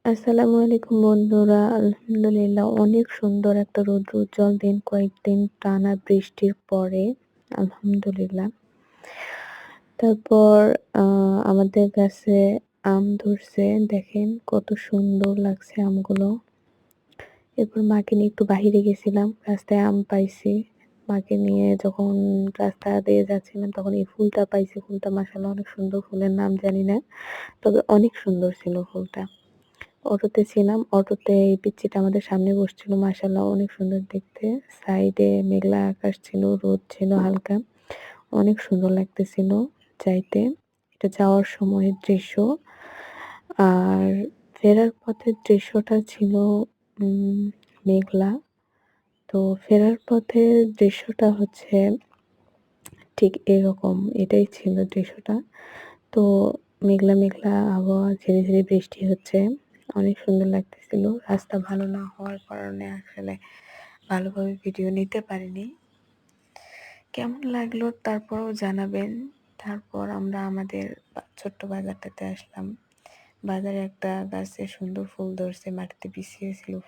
আসসালামু আলাইকুম বন্ধুরা। আলহামদুলিল্লাহ অনেক সুন্দর একটা রৌদ্র উজ্জ্বল দিন, কয়েকদিন টানা বৃষ্টির পরে আলহামদুলিল্লাহ। তারপর আ আমাদের গাছে আম ধরছে। দেখেন কত সুন্দর লাগছে আমগুলো। এরপর মাকে নিয়ে একটু বাহিরে গেছিলাম। রাস্তায় আম পাইছি। মাকে নিয়ে যখন রাস্তা দিয়ে যাচ্ছিলাম তখন এই ফুলটা পাইছি। ফুলটা মাশাআল্লাহ অনেক সুন্দর। ফুলের নাম জানি না। তবে অনেক সুন্দর ছিল ফুলটা। অটোতে ছিলাম। অটোতে এই পিচ্চিটা আমাদের সামনে বসছিল। মাশাআল্লাহ অনেক সুন্দর দেখতে। সাইডে মেঘলা আকাশ ছিল, রোদ ছিল হালকা। অনেক সুন্দর লাগতেছিল যাইতে। এটা যাওয়ার সময়ের দৃশ্য। আর ফেরার পথের দৃশ্যটা ছিল উম মেঘলা। তো ফেরার পথের দৃশ্যটা হচ্ছে ঠিক এরকম। এটাই ছিল দৃশ্যটা। তো মেঘলা, মেঘলা আবহাওয়া, ঝিরি, ঝিরি বৃষ্টি হচ্ছে। অনেক সুন্দর লাগতেছিল। রাস্তা ভালো না হওয়ার কারণে আসলে ভালোভাবে ভিডিও নিতে পারিনি। কেমন লাগলো তারপরেও জানাবেন। তারপর আমরা আমাদের ছোট্ট বাজারটাতে আসলাম। বাজারে একটা গাছে সুন্দর ফুল ধরছে, মাটিতে বিছিয়ে ছিল ফুল।